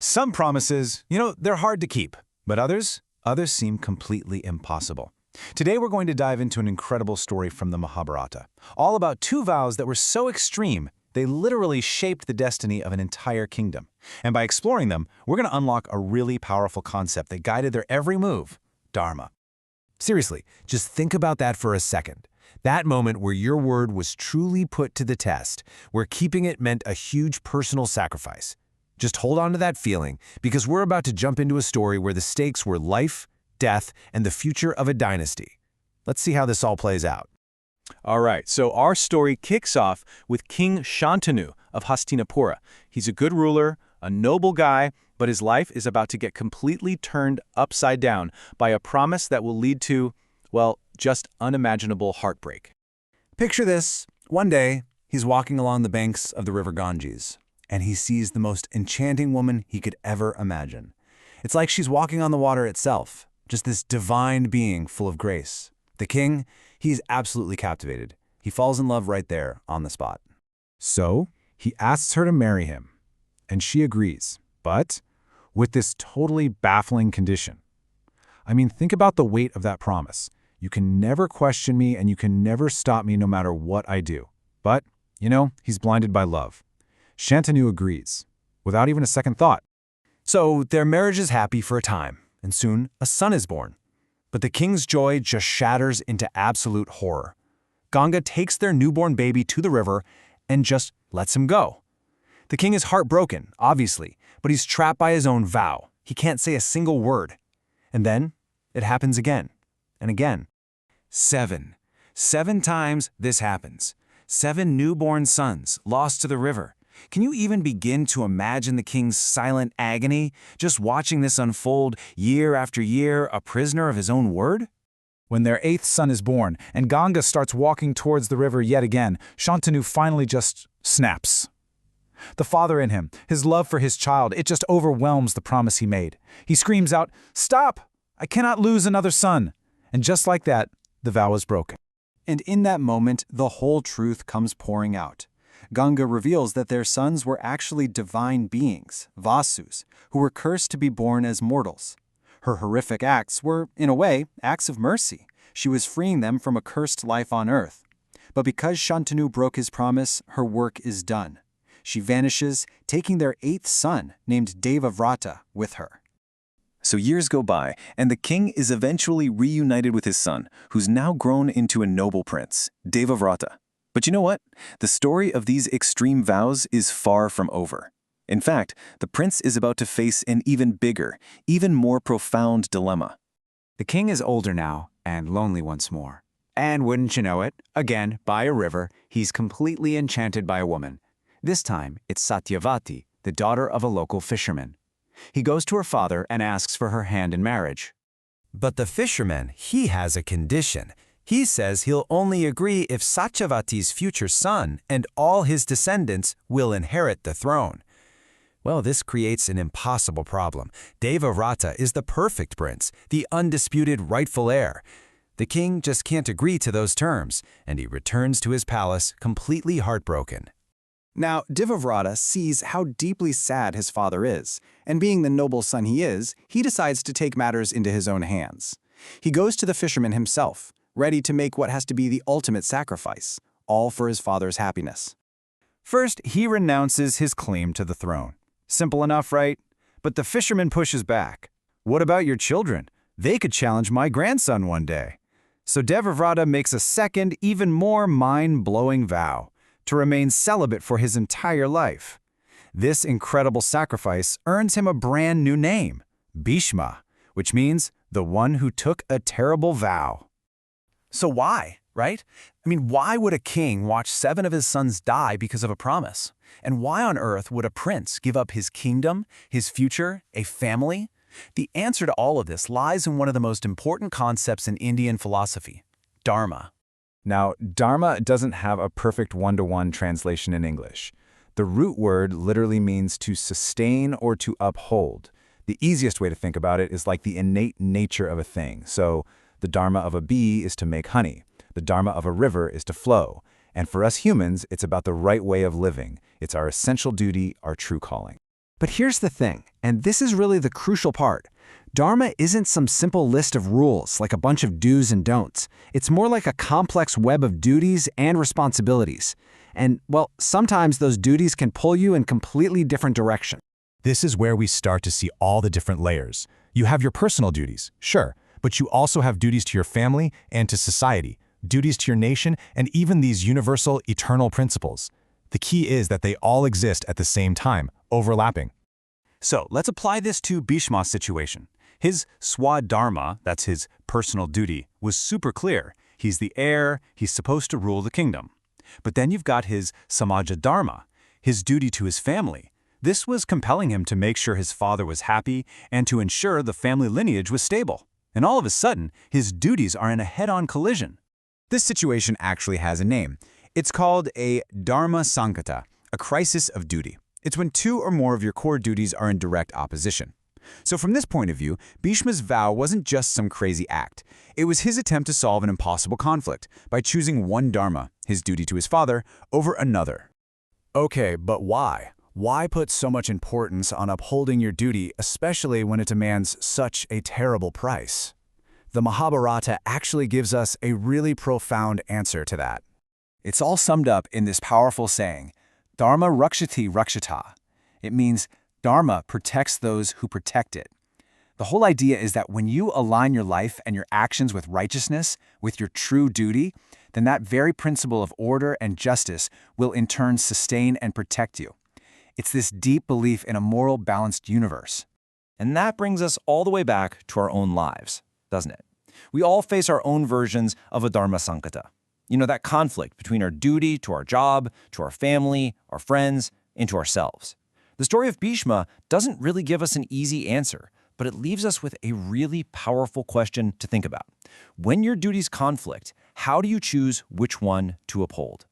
Some promises, they're hard to keep, but others seem completely impossible. Today we're going to dive into an incredible story from the Mahabharata, all about two vows that were so extreme they literally shaped the destiny of an entire kingdom. And by exploring them, we're going to unlock a really powerful concept that guided their every move: Dharma. Seriously, just think about that for a second. That moment where your word was truly put to the test, where keeping it meant a huge personal sacrifice. Just hold on to that feeling, because we're about to jump into a story where the stakes were life, death, and the future of a dynasty. Let's see how this all plays out. All right, so our story kicks off with King Shantanu of Hastinapura. He's a good ruler, a noble guy, but his life is about to get completely turned upside down by a promise that will lead to, well, just unimaginable heartbreak. Picture this. One day, he's walking along the banks of the river Ganges, and he sees the most enchanting woman he could ever imagine. It's like she's walking on the water itself, just this divine being full of grace. The king, he's absolutely captivated. He falls in love right there, on the spot. So, he asks her to marry him, and she agrees, but with this totally baffling condition. Think about the weight of that promise. You can never question me, and you can never stop me no matter what I do. But, he's blinded by love. Shantanu agrees, without even a second thought. So their marriage is happy for a time, and soon a son is born. But the king's joy just shatters into absolute horror. Ganga takes their newborn baby to the river and just lets him go. The king is heartbroken, obviously, but he's trapped by his own vow. He can't say a single word. And then it happens again and again. 7 times this happens. 7 newborn sons lost to the river. Can you even begin to imagine the king's silent agony, just watching this unfold year after year, a prisoner of his own word? When their 8th son is born, and Ganga starts walking towards the river yet again, Shantanu finally just snaps. The father in him, his love for his child, it just overwhelms the promise he made. He screams out, "Stop! I cannot lose another son!" And just like that, the vow is broken. And in that moment, the whole truth comes pouring out. Ganga reveals that their sons were actually divine beings, Vasus, who were cursed to be born as mortals. Her horrific acts were, in a way, acts of mercy. She was freeing them from a cursed life on earth. But because Shantanu broke his promise, her work is done. She vanishes, taking their 8th son, named Devavrata, with her. So years go by, and the king is eventually reunited with his son, who's now grown into a noble prince, Devavrata. But you know what? The story of these extreme vows is far from over. In fact, the prince is about to face an even bigger, even more profound dilemma. The king is older now and lonely once more. And wouldn't you know it, again, by a river, he's completely enchanted by a woman. This time, it's Satyavati, the daughter of a local fisherman. He goes to her father and asks for her hand in marriage. But the fisherman, he has a condition. He says he'll only agree if Satyavati's future son and all his descendants will inherit the throne. Well, this creates an impossible problem. Devavrata is the perfect prince, the undisputed rightful heir. The king just can't agree to those terms, and he returns to his palace completely heartbroken. Now, Devavrata sees how deeply sad his father is, and being the noble son he is, he decides to take matters into his own hands. He goes to the fisherman himself, ready to make what has to be the ultimate sacrifice, all for his father's happiness. First, he renounces his claim to the throne. Simple enough, right? But the fisherman pushes back. What about your children? They could challenge my grandson one day. So Devavrata makes a second, even more mind-blowing vow: to remain celibate for his entire life. This incredible sacrifice earns him a brand new name, Bhishma, which means the one who took a terrible vow. So why, right? Why would a king watch 7 of his sons die because of a promise? And why on earth would a prince give up his kingdom, his future, a family? The answer to all of this lies in one of the most important concepts in Indian philosophy, Dharma. Now, Dharma doesn't have a perfect one-to-one translation in English. The root word literally means to sustain or to uphold. The easiest way to think about it is like the innate nature of a thing. So, the dharma of a bee is to make honey. The dharma of a river is to flow. And for us humans, it's about the right way of living. It's our essential duty, our true calling. But here's the thing, and this is really the crucial part. Dharma isn't some simple list of rules, like a bunch of do's and don'ts. It's more like a complex web of duties and responsibilities. And, well, sometimes those duties can pull you in completely different directions. This is where we start to see all the different layers. You have your personal duties, sure, but you also have duties to your family and to society, duties to your nation, and even these universal, eternal principles. The key is that they all exist at the same time, overlapping. So let's apply this to Bhishma's situation. His swadharma, that's his personal duty, was super clear. He's the heir, he's supposed to rule the kingdom. But then you've got his samaja dharma, his duty to his family. This was compelling him to make sure his father was happy and to ensure the family lineage was stable. And all of a sudden, his duties are in a head-on collision. This situation actually has a name. It's called a Dharma Sankata, a crisis of duty. It's when two or more of your core duties are in direct opposition. So from this point of view, Bhishma's vow wasn't just some crazy act. It was his attempt to solve an impossible conflict by choosing one dharma, his duty to his father, over another. Okay, but why? Why put so much importance on upholding your duty, especially when it demands such a terrible price? The Mahabharata actually gives us a really profound answer to that. It's all summed up in this powerful saying, Dharma rakshati rakshata. It means Dharma protects those who protect it. The whole idea is that when you align your life and your actions with righteousness, with your true duty, then that very principle of order and justice will in turn sustain and protect you. It's this deep belief in a moral, balanced universe. And that brings us all the way back to our own lives, doesn't it? We all face our own versions of a Dharma Sankata. You know, that conflict between our duty to our job, to our family, our friends, and to ourselves. The story of Bhishma doesn't really give us an easy answer, but it leaves us with a really powerful question to think about. When your duties conflict, how do you choose which one to uphold?